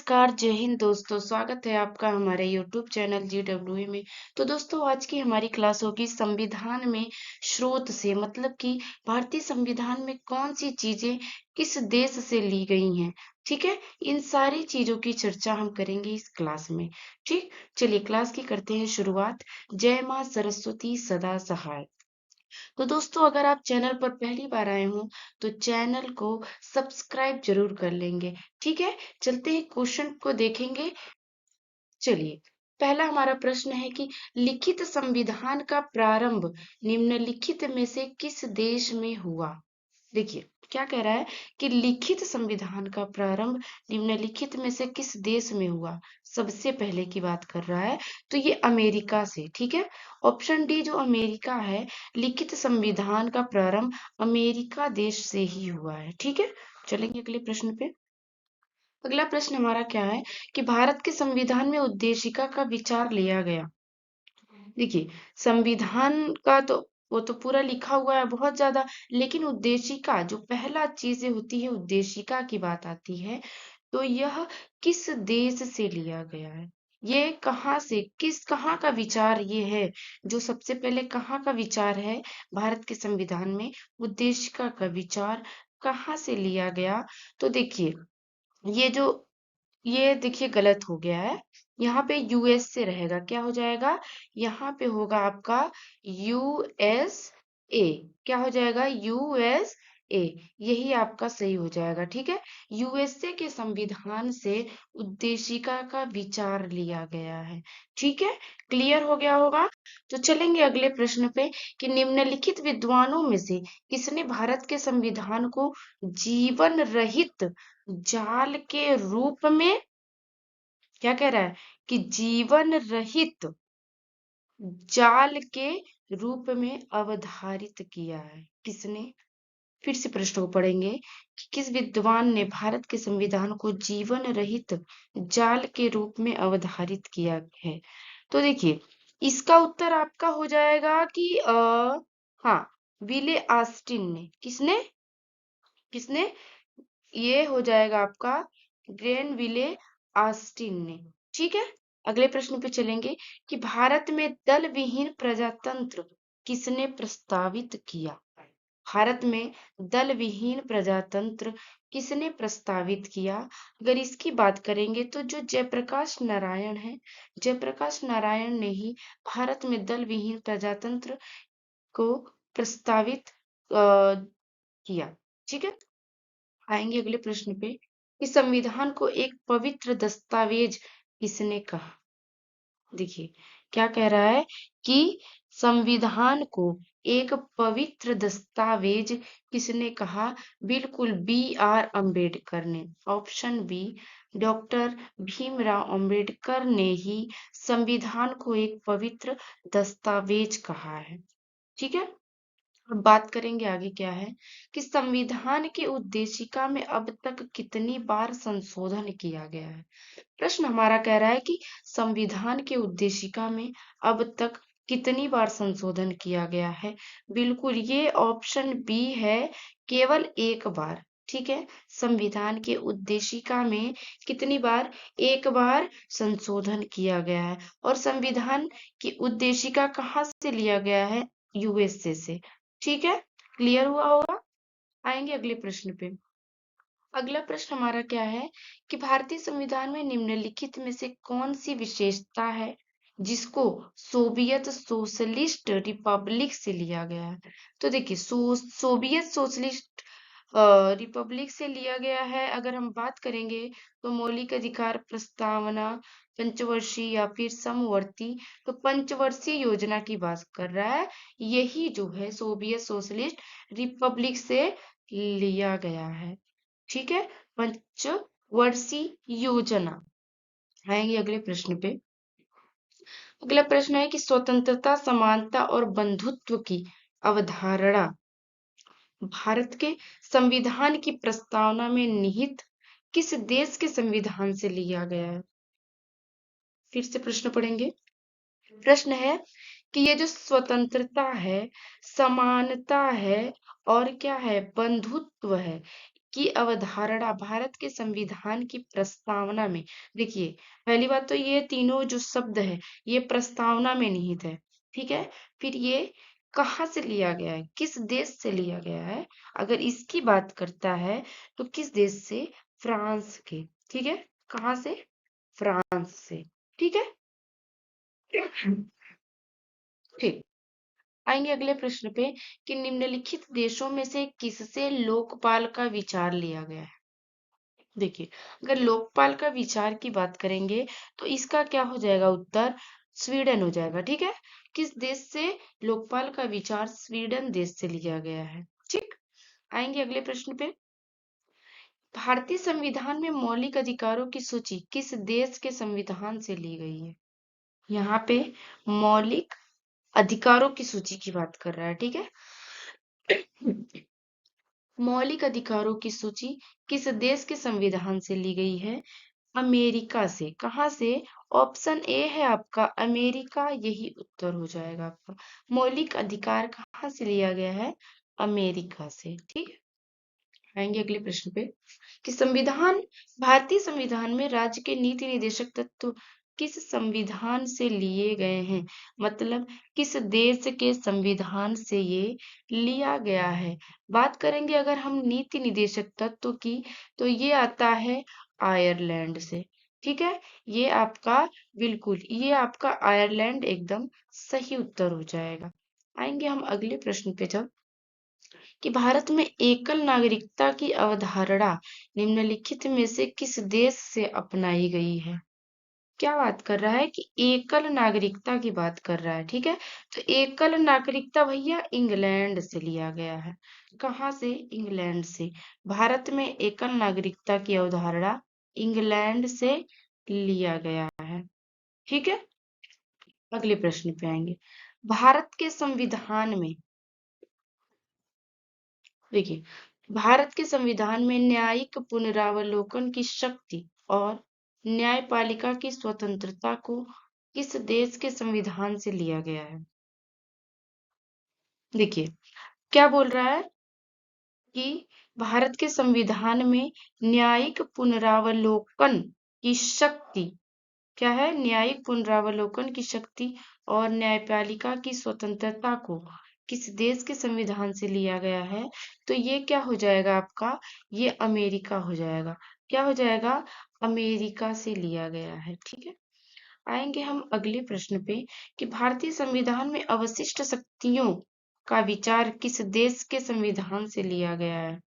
नमस्कार, जय हिंद दोस्तों। स्वागत है आपका हमारे यूट्यूब चैनल GWE में। तो दोस्तों आज की हमारी क्लास होगी संविधान में स्रोत से, मतलब कि भारतीय संविधान में कौन सी चीजें किस देश से ली गई हैं। ठीक है, इन सारी चीजों की चर्चा हम करेंगे इस क्लास में। ठीक, चलिए क्लास की करते हैं शुरुआत। जय माँ सरस्वती सदा सहाय। तो दोस्तों अगर आप चैनल पर पहली बार आए हो तो चैनल को सब्सक्राइब जरूर कर लेंगे। ठीक है, चलते हैं क्वेश्चन को देखेंगे। चलिए, पहला हमारा प्रश्न है कि लिखित संविधान का प्रारंभ निम्नलिखित में से किस देश में हुआ। देखिए क्या कह रहा है कि लिखित संविधान का प्रारंभ निम्नलिखित में से किस देश में हुआ। सबसे पहले की बात कर रहा है तो ये अमेरिका से। ठीक है, ऑप्शन डी जो अमेरिका है, लिखित संविधान का प्रारंभ अमेरिका देश से ही हुआ है। ठीक है, चलेंगे अगले प्रश्न पे। अगला प्रश्न हमारा क्या है कि भारत के संविधान में उद्देशिका का विचार लिया गया। देखिए, संविधान का तो वो तो पूरा लिखा हुआ है बहुत ज्यादा, लेकिन उद्देशिका जो पहला चीजें होती है, उद्देशिका की बात आती है, तो यह किस देश से लिया गया है। ये कहाँ से, कहाँ का विचार ये है, जो सबसे पहले कहाँ का विचार है भारत के संविधान में, उद्देशिका का विचार कहाँ से लिया गया। तो देखिए, ये जो ये देखिए गलत हो गया है। यहाँ पे यूएस से रहेगा, क्या हो जाएगा, यहाँ पे होगा आपका यूएसए। क्या हो जाएगा, यूएसए। यही आपका सही हो जाएगा। ठीक है, यूएसए के संविधान से उद्देशिका का विचार लिया गया है। ठीक है, क्लियर हो गया होगा। तो चलेंगे अगले प्रश्न पे कि निम्नलिखित विद्वानों में से किसने भारत के संविधान को जीवन रहित जाल के रूप में, क्या कह रहा है कि जीवन रहित जाल के रूप में अवधारित किया है। किसने, फिर से प्रश्न को पढ़ेंगे कि किस विद्वान ने भारत के संविधान को जीवन रहित जाल के रूप में अवधारित किया है। तो देखिए, इसका उत्तर आपका हो जाएगा कि हाँ, विले ऑस्टिन ने। किसने, किसने, ये हो जाएगा आपका ग्रेनविले ऑस्टिन ने। ठीक है, अगले प्रश्न पे चलेंगे कि भारत में दल विहीन प्रजातंत्र किसने प्रस्तावित किया। भारत में दल विहीन प्रजातंत्र किसने प्रस्तावित किया। अगर इसकी बात करेंगे तो जो जयप्रकाश नारायण है, जयप्रकाश नारायण ने ही भारत में दल विहीन प्रजातंत्र को प्रस्तावित किया। ठीक है, आएंगे अगले प्रश्न पे कि संविधान को एक पवित्र दस्तावेज किसने कहा। देखिए क्या कह रहा है कि संविधान को एक पवित्र दस्तावेज किसने कहा। बिल्कुल, BR अम्बेडकर ने। Option B, doctor Bhimrao Ambedkar ने ही संविधान को एक पवित्र दस्तावेज कहा है। ठीक है, अब बात करेंगे आगे क्या है कि संविधान की उद्देशिका में अब तक कितनी बार संशोधन किया गया है। प्रश्न हमारा कह रहा है कि संविधान की उद्देशिका में अब तक कितनी बार संशोधन किया गया है। बिल्कुल, ये ऑप्शन बी है, केवल एक बार। ठीक है, संविधान की उद्देशिका में कितनी बार, एक बार संशोधन किया गया है। और संविधान की उद्देशिका कहाँ से लिया गया है, यूएसए से। ठीक है, क्लियर हुआ होगा। आएंगे अगले प्रश्न पे। अगला प्रश्न हमारा क्या है कि भारतीय संविधान में निम्नलिखित में से कौन सी विशेषता है जिसको सोवियत सोशलिस्ट रिपब्लिक से लिया गया है। तो देखिए, सोवियत सोशलिस्ट रिपब्लिक से लिया गया है। अगर हम बात करेंगे तो मौलिक अधिकार प्रस्तावना, पंचवर्षीय या फिर समवर्ती, तो पंचवर्षीय योजना की बात कर रहा है। यही जो है सोवियत सोशलिस्ट रिपब्लिक से लिया गया है। ठीक है, पंचवर्षीय योजना। आएंगे अगले प्रश्न पे। अगला प्रश्न है कि स्वतंत्रता, समानता और बंधुत्व की अवधारणा भारत के संविधान की प्रस्तावना में निहित किस देश के संविधान से लिया गया है। फिर से प्रश्न पढ़ेंगे। प्रश्न है कि ये जो स्वतंत्रता है, समानता है और क्या है, बंधुत्व है, की अवधारणा भारत के संविधान की प्रस्तावना में, देखिए पहली बात तो ये तीनों जो शब्द है ये प्रस्तावना में निहित है, ठीक है। फिर ये कहाँ से लिया गया है, किस देश से लिया गया है, अगर इसकी बात करता है तो किस देश से, फ्रांस के, ठीक है। कहाँ से, फ्रांस से, ठीक है। ठीक, आएंगे अगले प्रश्न पे कि निम्नलिखित देशों में से किससे लोकपाल का विचार लिया गया है। देखिए, अगर लोकपाल का विचार की बात करेंगे तो इसका क्या हो जाएगा उत्तर, स्वीडन हो जाएगा, ठीक है। किस देश से लोकपाल का विचार, स्वीडन देश से लिया गया है, ठीक। आएंगे अगले प्रश्न पे, भारतीय संविधान में मौलिक अधिकारों की सूची किस देश के संविधान से ली गई है। यहाँ पे मौलिक अधिकारों की सूची की बात कर रहा है, ठीक है। मौलिक अधिकारों की सूची किस देश के संविधान से ली गई है, अमेरिका से। कहाँ से, ऑप्शन ए है आपका अमेरिका, यही उत्तर हो जाएगा आपका। मौलिक अधिकार कहाँ से लिया गया है, अमेरिका से, ठीक है। आएंगे अगले प्रश्न पे कि संविधान, भारतीय संविधान में राज्य के नीति निर्देशक तत्व किस संविधान से लिए गए हैं, मतलब किस देश के संविधान से ये लिया गया है। बात करेंगे अगर हम नीति निर्देशक तत्व की तो ये आता है आयरलैंड से, ठीक है। ये आपका, बिल्कुल ये आपका आयरलैंड एकदम सही उत्तर हो जाएगा। आएंगे हम अगले प्रश्न पे जब कि भारत में एकल नागरिकता की अवधारणा निम्नलिखित में से किस देश से अपनाई गई है। क्या बात कर रहा है कि एकल नागरिकता की बात कर रहा है, ठीक है। तो एकल नागरिकता भैया इंग्लैंड से लिया गया है। कहाँ से, इंग्लैंड से। भारत में एकल नागरिकता की अवधारणा इंग्लैंड से लिया गया है, ठीक है। अगले प्रश्न पे आएंगे, भारत के संविधान में, देखिए भारत के संविधान में न्यायिक पुनरावलोकन की शक्ति और न्यायपालिका की स्वतंत्रता को किस देश के संविधान से लिया गया है। देखिए क्या बोल रहा है कि भारत के संविधान में न्यायिक पुनरावलोकन की शक्ति, क्या है, न्यायिक पुनरावलोकन की शक्ति और न्यायपालिका की स्वतंत्रता को किस देश के संविधान से लिया गया है, तो ये क्या हो जाएगा आपका, ये अमेरिका हो जाएगा। क्या हो जाएगा, अमेरिका से लिया गया है, ठीक है। आएंगे हम अगले प्रश्न पे कि भारतीय संविधान में अवशिष्ट शक्तियों का विचार किस देश के संविधान से लिया गया है।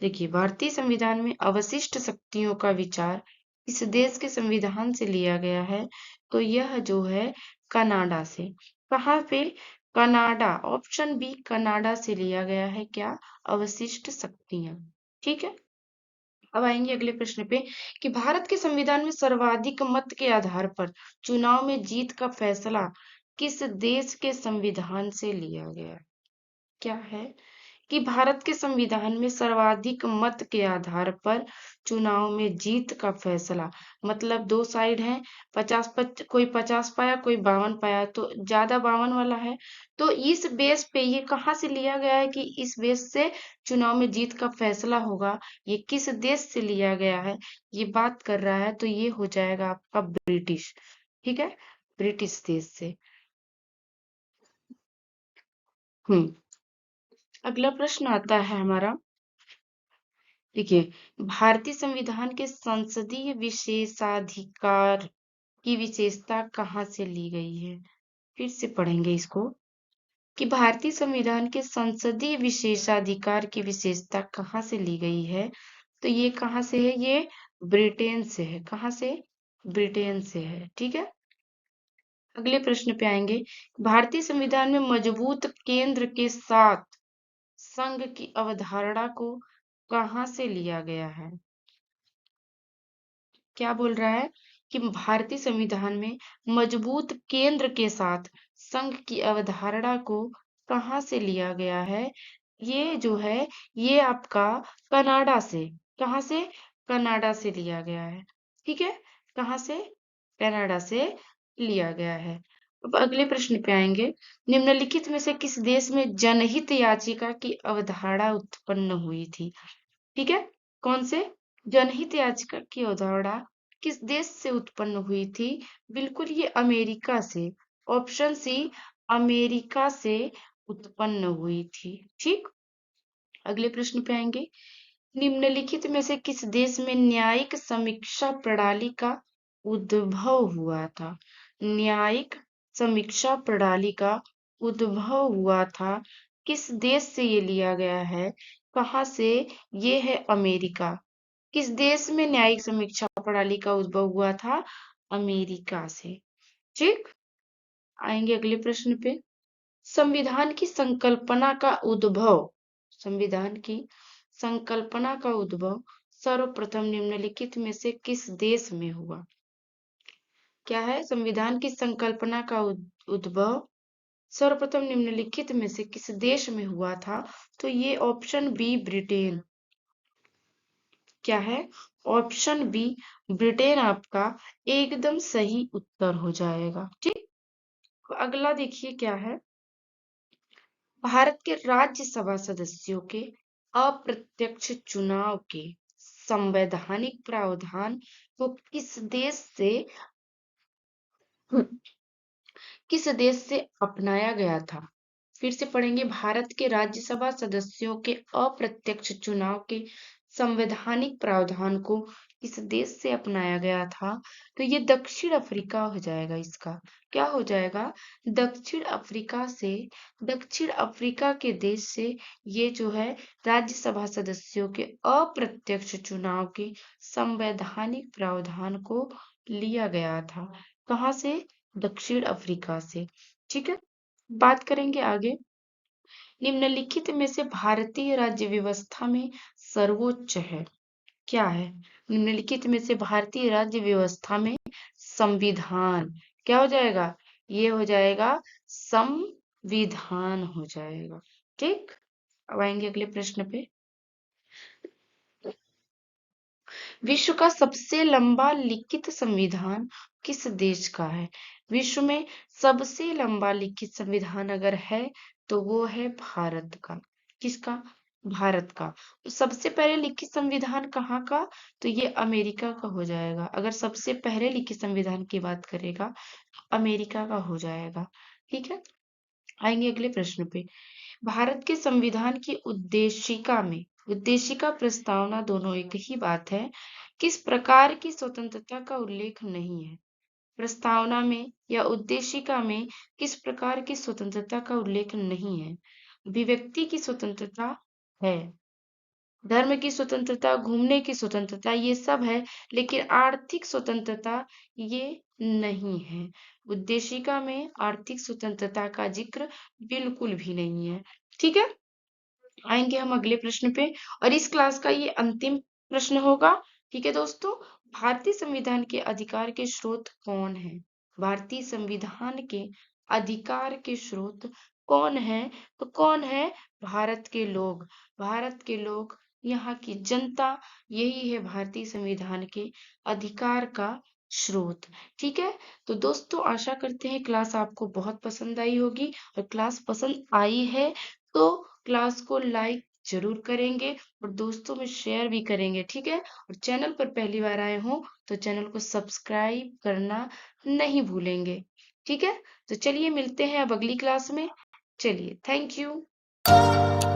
देखिए भारतीय संविधान में अवशिष्ट शक्तियों का विचार इस देश के संविधान से लिया गया है, तो यह जो है कनाडा से। कहाँ पे, कनाडा, ऑप्शन बी कनाडा से लिया गया है, क्या, अवशिष्ट शक्तियां, ठीक है। अब आएंगे अगले प्रश्न पे कि भारत के संविधान में सर्वाधिक मत के आधार पर चुनाव में जीत का फैसला किस देश के संविधान से लिया गया। क्या है कि भारत के संविधान में सर्वाधिक मत के आधार पर चुनाव में जीत का फैसला, मतलब दो साइड हैं, कोई 50 पाया कोई 52 पाया, तो ज्यादा 52 वाला है। तो इस बेस पे ये कहाँ से लिया गया है कि इस बेस से चुनाव में जीत का फैसला होगा, ये किस देश से लिया गया है, ये बात कर रहा है, तो ये हो जाएगा आपका ब्रिटिश, ठीक है, ब्रिटिश देश से। हम्म, अगला प्रश्न आता है हमारा, देखिए भारतीय संविधान के संसदीय विशेषाधिकार की विशेषता कहाँ से ली गई है। फिर से पढ़ेंगे इसको कि भारतीय संविधान के संसदीय विशेषाधिकार की विशेषता कहाँ से ली गई है, तो ये कहाँ से है, ये ब्रिटेन से है। कहाँ से, ब्रिटेन से है, ठीक है। अगले प्रश्न पे आएंगे, भारतीय संविधान में मजबूत केंद्र के साथ संघ की अवधारणा को कहाँ से लिया गया है। क्या बोल रहा है कि भारतीय संविधान में मजबूत केंद्र के साथ संघ की अवधारणा को कहाँ से लिया गया है, ये जो है ये आपका कनाडा से, कहाँ से, कनाडा से लिया गया है, ठीक है। कहाँ से, कनाडा से लिया गया है। अब अगले प्रश्न पे आएंगे, निम्नलिखित में से किस देश में जनहित याचिका की अवधारणा उत्पन्न हुई थी, ठीक है। कौन से? जनहित याचिका की अवधारणा किस देश से उत्पन्न हुई थी? बिल्कुल ये अमेरिका से। ऑप्शन सी, अमेरिका से उत्पन्न हुई थी। ठीक, अगले प्रश्न पे आएंगे। निम्नलिखित में से किस देश में न्यायिक समीक्षा प्रणाली का उद्भव हुआ था? न्यायिक समीक्षा प्रणाली का उद्भव हुआ था, किस देश से ये लिया गया है? कहाँ से? ये है अमेरिका। किस देश में न्यायिक समीक्षा प्रणाली का उद्भव हुआ था? अमेरिका से। ठीक, आएंगे अगले प्रश्न पे। संविधान की संकल्पना का उद्भव, संविधान की संकल्पना का उद्भव सर्वप्रथम निम्नलिखित में से किस देश में हुआ? क्या है? संविधान की संकल्पना का उद्भव सर्वप्रथम निम्नलिखित में से किस देश में हुआ था? तो ये ऑप्शन बी, ब्रिटेन। क्या है? ऑप्शन बी, ब्रिटेन आपका एकदम सही उत्तर हो जाएगा। ठीक, अगला देखिए क्या है। भारत के राज्यसभा सदस्यों के अप्रत्यक्ष चुनाव के संवैधानिक प्रावधान को किस देश से अपनाया गया था? फिर से पढ़ेंगे। भारत के राज्यसभा सदस्यों के अप्रत्यक्ष चुनाव के संवैधानिक प्रावधान को किस देश से अपनाया गया था? तो ये दक्षिण अफ्रीका हो जाएगा। इसका क्या हो जाएगा? दक्षिण अफ्रीका से, दक्षिण अफ्रीका के देश से ये जो है राज्यसभा सदस्यों के अप्रत्यक्ष चुनाव के संवैधानिक प्रावधान को लिया गया था। कहाँ से? दक्षिण अफ्रीका से। ठीक है, बात करेंगे आगे। निम्नलिखित में से भारतीय राज्य व्यवस्था में सर्वोच्च है? क्या है? निम्नलिखित में से भारतीय राज्य व्यवस्था में संविधान क्या हो जाएगा? ये हो जाएगा संविधान हो जाएगा। ठीक, अब आएंगे अगले प्रश्न पे। विश्व का सबसे लंबा लिखित संविधान किस देश का है? विश्व में सबसे लंबा लिखित संविधान अगर है तो वो है भारत का। किसका? भारत का। तो सबसे पहले लिखित संविधान कहाँ का? तो ये अमेरिका का हो जाएगा। अगर सबसे पहले लिखित संविधान की बात करेगा तो अमेरिका का हो जाएगा। ठीक है, आएंगे अगले प्रश्न पे। भारत के संविधान की उद्देशिका में, उद्देशिका प्रस्तावना दोनों एक ही बात है, किस प्रकार की स्वतंत्रता का उल्लेख नहीं है? प्रस्तावना में या उद्देशिका में किस प्रकार की स्वतंत्रता का उल्लेख नहीं है? अभिव्यक्ति की स्वतंत्रता है, धर्म की स्वतंत्रता, घूमने की स्वतंत्रता, ये सब है, लेकिन आर्थिक स्वतंत्रता ये नहीं है। उद्देशिका में आर्थिक स्वतंत्रता का जिक्र बिल्कुल भी नहीं है। ठीक है, आएंगे हम अगले प्रश्न पे, और इस क्लास का ये अंतिम प्रश्न होगा। ठीक है दोस्तों, भारतीय संविधान के अधिकार के स्रोत कौन है? भारतीय संविधान के अधिकार के स्रोत कौन है? तो कौन है? भारत के लोग। भारत के लोग, यहाँ की जनता, यही है भारतीय संविधान के अधिकार का स्रोत। ठीक है, तो दोस्तों आशा करते हैं क्लास आपको बहुत पसंद आई होगी, और क्लास पसंद आई है तो क्लास को लाइक जरूर करेंगे और दोस्तों में शेयर भी करेंगे। ठीक है, और चैनल पर पहली बार आए हो तो चैनल को सब्सक्राइब करना नहीं भूलेंगे। ठीक है, तो चलिए मिलते हैं अब अगली क्लास में। चलिए, थैंक यू।